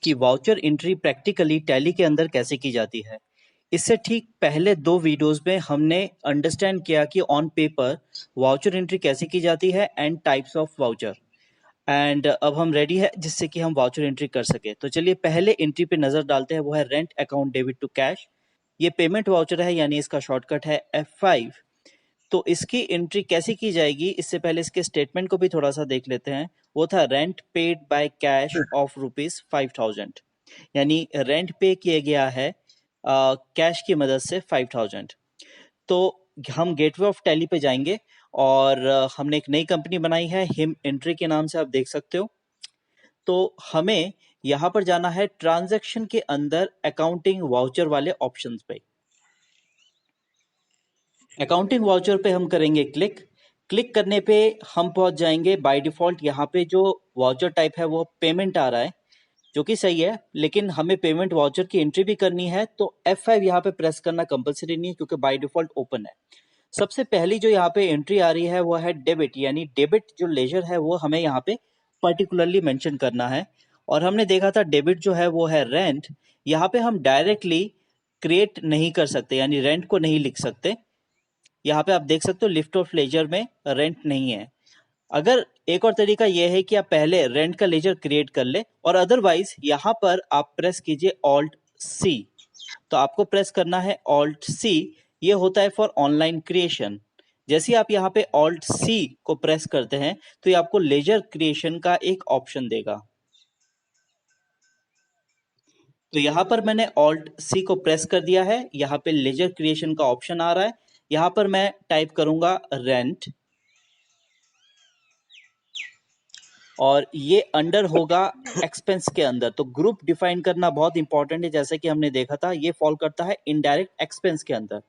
कि voucher entry practically tally के अंदर कैसे की जाती है। इससे ठीक पहले 2 वीडियोस में हमने अंडरस्टैंड किया कि ऑन पेपर वाउचर एंट्री कैसे की जाती है and types of voucher. And अब हम रेडी है जिससे कि हम वाउचर एंट्री कर सके। तो चलिए पहले एंट्री पे नजर डालते हैं, वो है rent account debit to cash. ये पेमेंट वाउचर है, यानी इसका शॉर्टकट है F5। तो इसकी एंट्री कैसे की जाएगी, इससे पहले इसके स्टेटमेंट को भी थोड़ा सा देख लेते हैं। वो था rent paid by cash of ₹5000, यानी रेंट पे किया गया है कैश की मदद से 5000। तो हम गेटवे ऑफ टैली पे जाएंगे और हमने एक नई कंपनी बनाई है हिम एंट्री के नाम से, आप देख सकते हो। तो हमें यहाँ पर जाना है ट्रांजैक्शन के अंदर अकाउंटिंग वाउचर वाले ऑप्शंस पे। अकाउंटिंग वाउचर पे हम करेंगे क्लिक। क्लिक करने पे हम पहुंच जाएंगे। बाय डिफॉल्ट यहाँ पे जो वाउचर टाइप है वो पेमेंट आ रहा है, जो कि सही है, लेकिन हमें पेमेंट वाउचर की एंट्री भी करनी है तो F5 यहाँ पे प्रेस करना कंपलसरी नहीं है, क्योंकि बाय डिफॉल्ट ओपन है। सबसे पहली जो यहाँ पे एंट्री आ रही है वो है डेबिट, यानी डेबिट जो लेजर है वो हमें यहाँ पे पर्टिकुलरली मेंशन करना है। और हमने देखा था डेबिट जो है वो है रेंट। यहाँ पे हम डायरेक्टली क्रिएट नहीं कर सकते, यानी रेंट को नहीं लिख सकते। यहाँ पे आप देख सकते हो लिस्ट ऑफ लेजर में रेंट नहीं है। अगर एक और तरीका यह है कि आप पहले रेंट का लेजर क्रिएट कर ले, और अदरवाइज यहाँ पर आप प्रेस कीजिए ऑल्ट सी। तो आपको प्रेस करना है ऑल्ट सी, ये होता है फॉर ऑनलाइन क्रिएशन। जैसे ही आप यहाँ पे ऑल्ट सी को प्रेस करते हैं तो ये आपको लेजर क्रिएशन का एक ऑप्शन देगा। तो यहाँ पर मैंने ऑल्ट सी को प्रेस कर दिया है, यहाँ पे लेजर क्रिएशन का ऑप्शन आ रहा है। यहाँ पर मैं टाइप करूंगा रेंट, और ये अंडर होगा एक्सपेंस के अंदर। तो ग्रुप डिफाइन करना बहुत इंपॉर्टेंट है, जैसे कि हमने देखा था ये फॉल करता है इनडायरेक्ट एक्सपेंस के अंदर।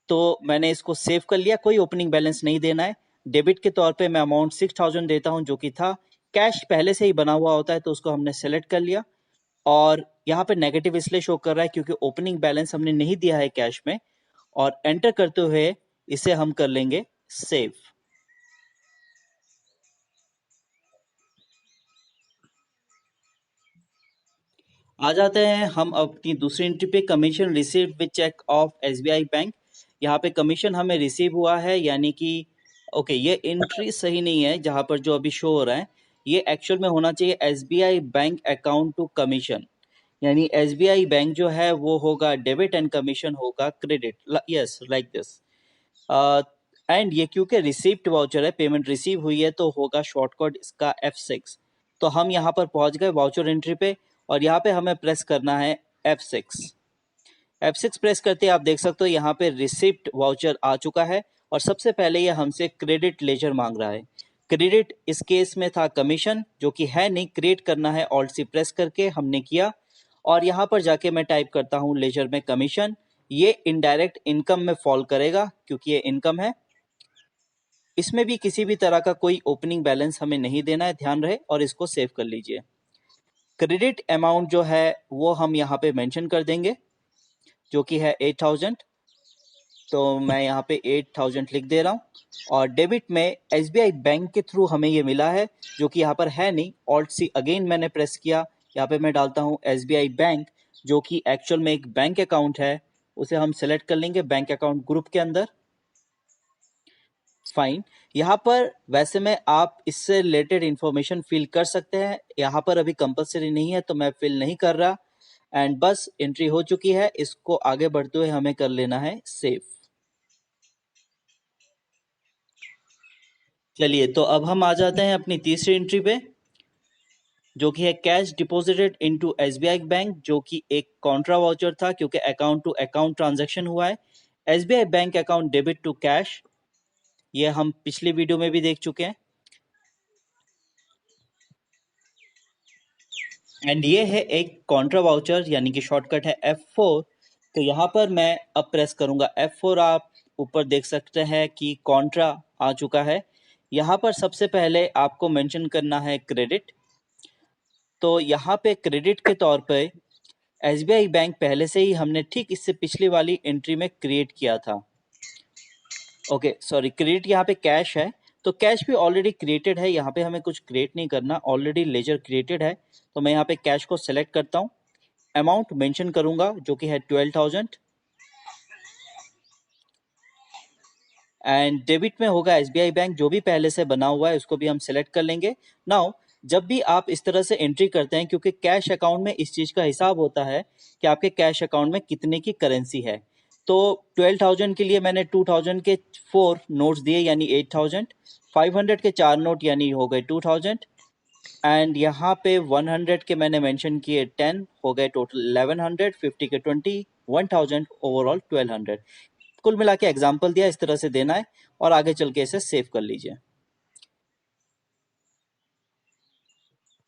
तो मैंने इसको सेव कर लिया, कोई ओपनिंग बैलेंस नहीं देना है। डेबिट के तौर पे मैं अमाउंट 6000 देता हूं, जो कि था। कैश पहले से ही बना हुआ होता है तो उसको हमने सेलेक्ट कर लिया, और यहाँ पे नेगेटिव इसलिए शो कर रहा है क्योंकि ओपनिंग बैलेंस हमने नहीं दिया है कैश में। और एंटर करते हुए इसे हम कर लेंगे सेव। आ जाते हैं हम अपनी दूसरी एंट्री पे, commission received with cheque of SBI bank. यहाँ पे कमीशन हमें रिसीव हुआ है, यानी कि ओके, ये एंट्री सही नहीं है जहाँ पर जो अभी शो हो रहा है। ये एक्चुअल में होना चाहिए SBI bank account to commission, यानी SBI बैंक जो है वो होगा डेबिट एंड कमीशन होगा credit. Yes, like this. And ये क्योंकि रिसीव्ड वाउचर है, पेमेंट रिसीव हुई है, तो होगा शॉर्टकट इसका F6। तो हम यहाँ पर पहुंच गए वाउचर एंट्री पे, और यहाँ पे हमें प्रेस करना है F6। F6 प्रेस करते आप देख सकते हो यहाँ पे रिसिप्ट वाउचर आ चुका है, और सबसे पहले ये हमसे क्रेडिट लेजर मांग रहा है। क्रेडिट इस केस में था कमीशन, जो कि है नहीं, क्रिएट करना है ऑल्ट सी प्रेस करके, हमने किया। और यहाँ पर जाके मैं टाइप करता हूँ लेजर में कमीशन। ये इनडायरेक्ट इनकम में फॉल करेगा क्योंकि ये इनकम है। इसमें भी किसी भी तरह का कोई ओपनिंग बैलेंस हमें नहीं देना है, ध्यान रहे, और इसको सेव कर लीजिए। क्रेडिट अमाउंट जो है वो हम यहाँ पे मेंशन कर देंगे, जो कि है 8000। तो मैं यहाँ पे 8000 लिख दे रहा हूँ। और डेबिट में SBI बैंक के थ्रू हमें ये मिला है, जो कि यहाँ पर है नहीं। ऑल्ट सी अगेन मैंने प्रेस किया, यहाँ पे मैं डालता हूँ SBI बैंक, जो कि एक्चुअल में एक बैंक अकाउंट है। उसे हम सेलेक्ट कर लेंगे बैंक अकाउंट ग्रुप के अंदर। फाइन। यहाँ पर वैसे में आप इससे रिलेटेड इंफॉर्मेशन फिल कर सकते हैं, यहाँ पर अभी कंपलसरी नहीं है तो मैं फिल नहीं कर रहा। एंड बस एंट्री हो चुकी है, इसको आगे बढ़ते हुए हमें कर लेना है सेव। चलिए, तो अब हम आ जाते हैं अपनी तीसरी एंट्री पे, जो कि है cash deposited into SBI bank, जो कि एक कॉन्ट्रा वाउचर था क्योंकि अकाउंट टू अकाउंट ट्रांजैक्शन हुआ है। SBI bank account debit to cash, ये हम पिछली वीडियो में भी देख चुके हैं। एंड ये है एक कॉन्ट्रा वाउचर, यानी कि शॉर्टकट है F4। तो यहाँ पर मैं अब प्रेस करूंगा F4। आप ऊपर देख सकते हैं कि कॉन्ट्रा आ चुका है। यहाँ पर सबसे पहले आपको मेंशन करना है क्रेडिट। तो यहाँ पे क्रेडिट के तौर पे SBI बैंक पहले से ही हमने ठीक इससे पिछली वाली एंट्री में क्रिएट किया था। ओके सॉरी, क्रेडिट यहाँ पे कैश है, तो कैश भी ऑलरेडी क्रिएटेड है, यहाँ पे हमें कुछ क्रिएट नहीं करना, ऑलरेडी लेजर क्रिएटेड है। तो मैं यहाँ पे कैश को सेलेक्ट करता हूँ, अमाउंट मेंशन करूंगा जो कि है 12,000 एंड डेबिट में होगा एसबीआई बैंक, जो भी पहले से बना हुआ है उसको भी हम सेलेक्ट कर लेंगे। नाउ जब भी आप इस तरह से एंट्री करते हैं, क्योंकि कैश अकाउंट में इस चीज का हिसाब होता है कि आपके कैश अकाउंट में कितने की करेंसी है। तो 12,000 के लिए मैंने 2,000 के 4 नोट्स दिए यानी 8,000, 500 के 4 नोट यानी हो गए 2,000 एंड यहाँ पे 100 के मैंने मेंशन किए 10, हो गए टोटल 1100, 50 के 20, 1000, ओवरऑल 1200। कुल मिला के एग्जाम्पल दिया, इस तरह से देना है और आगे चल के इसे सेव कर लीजिए।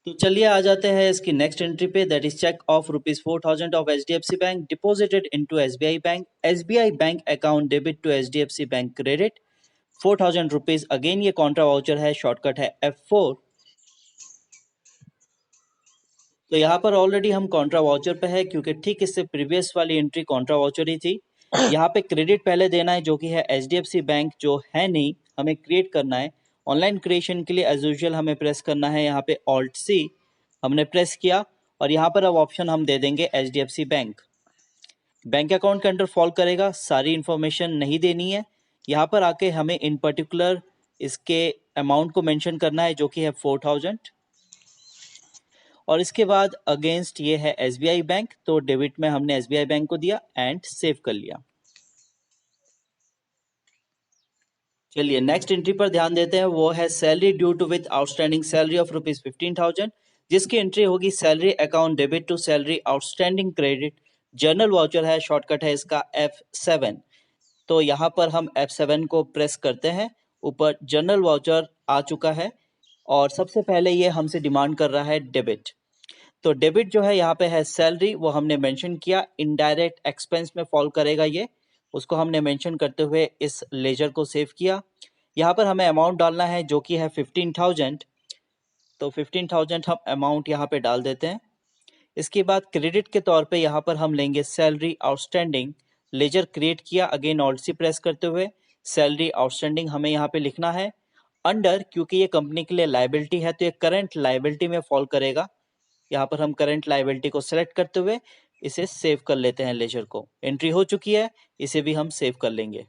तो चलिए आ जाते हैं इसकी नेक्स्ट एंट्री पे, that is cheque of ₹4,000 of HDFC bank deposited into SBI bank, SBI bank account debit to HDFC bank credit ₹4,000। Again ये कॉन्ट्रा वाउचर है, शॉर्टकट है F4। तो यहाँ पर ऑलरेडी हम कॉन्ट्रा वाउचर पे है, क्योंकि ठीक इससे प्रीवियस वाली एंट्री कॉन्ट्रा वाउचर ही थी। यहाँ पे क्रेडिट पहले देना है जो कि है एचडीएफसी बैंक, जो है नहीं, हमें क्रिएट करना है। ऑनलाइन क्रिएशन के लिए एज यूजुअल हमें प्रेस करना है यहाँ पे Alt C, हमने प्रेस किया और यहाँ पर अब ऑप्शन हम दे देंगे एचडीएफसी बैंक। बैंक अकाउंट के अंडर फॉल करेगा, सारी इंफॉर्मेशन नहीं देनी है। यहाँ पर आके हमें इन पर्टिकुलर इसके अमाउंट को मेंशन करना है जो कि है 4,000 और इसके बाद अगेंस्ट ये है एसबीआई बैंक, तो डेबिट में हमने एसबीआई बैंक को दिया एंड सेव कर लिया। चलिए नेक्स्ट एंट्री पर ध्यान देते हैं, वो है salary due to with outstanding salary of ₹15,000, जिसकी एंट्री होगी salary account debit to salary outstanding credit, journal voucher है, शॉर्टकट है इसका F7। तो यहाँ पर हम F7 को प्रेस करते हैं, ऊपर जर्नल वाउचर आ चुका है और सबसे पहले ये हमसे डिमांड कर रहा है डेबिट। तो डेबिट जो है यहाँ पे है सैलरी, वो हमने मेंशन किया, इनडायरेक्ट एक्सपेंस में फॉल करेगा ये, उसको हमने मेंशन करते हुए इस लेजर को सेव किया। यहाँ पर हमें अमाउंट डालना है जो कि है 15,000, तो 15,000 हम अमाउंट यहाँ पे डाल देते हैं। इसके बाद क्रेडिट के तौर पे यहाँ पर हम लेंगे सैलरी आउटस्टैंडिंग, लेजर क्रिएट किया, अगेन Alt C प्रेस करते हुए सैलरी आउटस्टैंडिंग हमें यहाँ पे लिखना है अंडर, क्योंकि ये कंपनी के लिए लाइबिलिटी है तो ये करंट लाइबिलिटी में फॉल करेगा। यहाँ पर हम करंट लाइबिलिटी को सेलेक्ट करते हुए इसे सेव कर लेते हैं। लेजर को एंट्री हो चुकी है, इसे भी हम सेव कर लेंगे।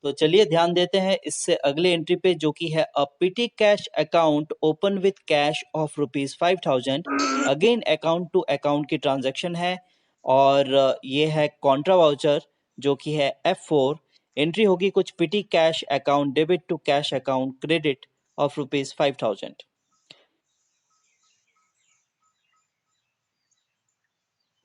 तो चलिए ध्यान देते हैं इससे अगले एंट्री पे, जो कि है a petty cash account open with cash of ₹5,000। Again account to account की ट्रांजैक्शन है और ये है कॉन्ट्रा वाउचर जो कि है F4। एंट्री होगी कुछ petty cash account debit to cash account credit of ₹5,000।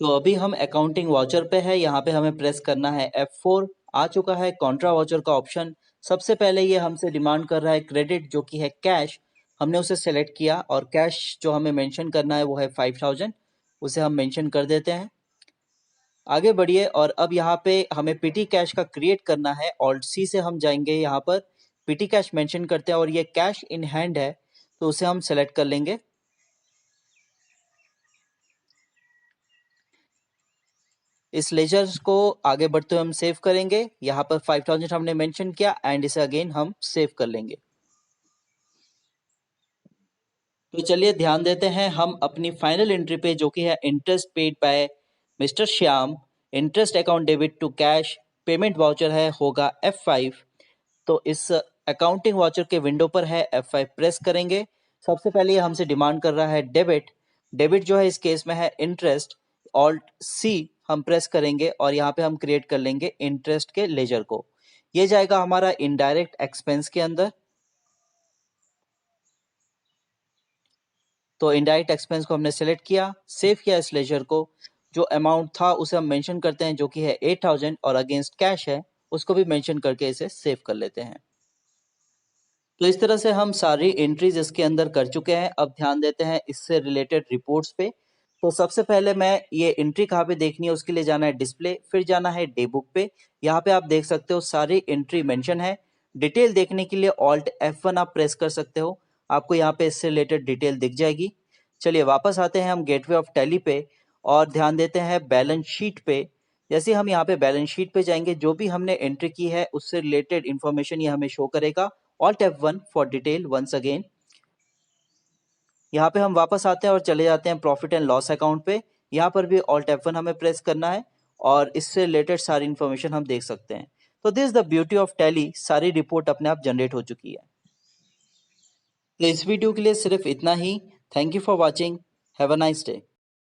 तो अभी हम अकाउंटिंग वाउचर पे है, यहाँ पे हमें प्रेस करना है F4। आ चुका है कॉन्ट्रा वाउचर का ऑप्शन। सबसे पहले ये हमसे डिमांड कर रहा है क्रेडिट जो कि है कैश, हमने उसे सेलेक्ट किया और कैश जो हमें मेंशन करना है वो है 5,000, उसे हम मेंशन कर देते हैं। आगे बढ़िए और अब यहाँ पे हमें पिटी कैश का क्रिएट करना है। Alt C से हम जाएंगे, यहाँ पर पिटी कैश मेंशन करते हैं और ये कैश इन हैंड है तो उसे हम सेलेक्ट कर लेंगे। इस लेजर को आगे बढ़ते हुए हम सेव करेंगे। यहाँ पर 5,000 हमने मेंशन किया एंड इसे अगेन हम सेव कर लेंगे। तो चलिए ध्यान देते हैं हम अपनी फाइनल एंट्री पे, जो कि है interest paid by mister Shyam, interest account debit to cash, payment voucher है, होगा F5। तो इस अकाउंटिंग वाउचर के विंडो पर है, F5 प्रेस करेंगे। सबसे पहले ये हमसे डिमांड कर रहा है डेबिट, डेबिट जो है इस केस में है इंटरेस्ट, Alt C हम प्रेस करेंगे और यहाँ पे हम क्रिएट कर लेंगे इंटरेस्ट के लेजर को। ये जाएगा हमारा इनडायरेक्ट एक्सपेंस के अंदर। तो इनडायरेक्ट एक्सपेंस को हमने सेलेक्ट किया, सेव किया इस लेजर को। जो अमाउंट था उसे हम मेंशन करते हैं जो कि है 8,000 और अगेंस्ट कैश है, उसको भी मेंशन करके इसे सेव कर लेते हैं। तो इस तरह से हम सारी एंट्रीज इसके अंदर कर चुके हैं। अब ध्यान देते हैं इससे रिलेटेड रिपोर्ट्स पे। तो सबसे पहले मैं ये एंट्री कहाँ पे देखनी है उसके लिए जाना है डिस्प्ले, फिर जाना है डे बुक पे। यहाँ पे आप देख सकते हो सारी एंट्री मेंशन है। डिटेल देखने के लिए Alt F1 आप प्रेस कर सकते हो, आपको यहाँ पे इससे रिलेटेड डिटेल दिख जाएगी। चलिए वापस आते हैं हम गेटवे ऑफ टैली पे और ध्यान देते हैं बैलेंस शीट पे। जैसे हम यहाँ पे बैलेंस शीट पे जाएंगे, जो भी हमने एंट्री की है उससे रिलेटेड इन्फॉर्मेशन ये हमें शो करेगा। Alt F1 for detail once again. यहाँ पे हम वापस आते हैं और चले जाते हैं प्रॉफिट एंड लॉस अकाउंट पे। यहाँ पर भी ऑल्ट F1 हमें प्रेस करना है और इससे रिलेटेड सारी इन्फॉर्मेशन हम देख सकते हैं। तो this is the beauty of tally, सारी रिपोर्ट अपने आप जनरेट हो चुकी है। तो इस वीडियो के लिए सिर्फ इतना ही। Thank you for watching. Have a nice day.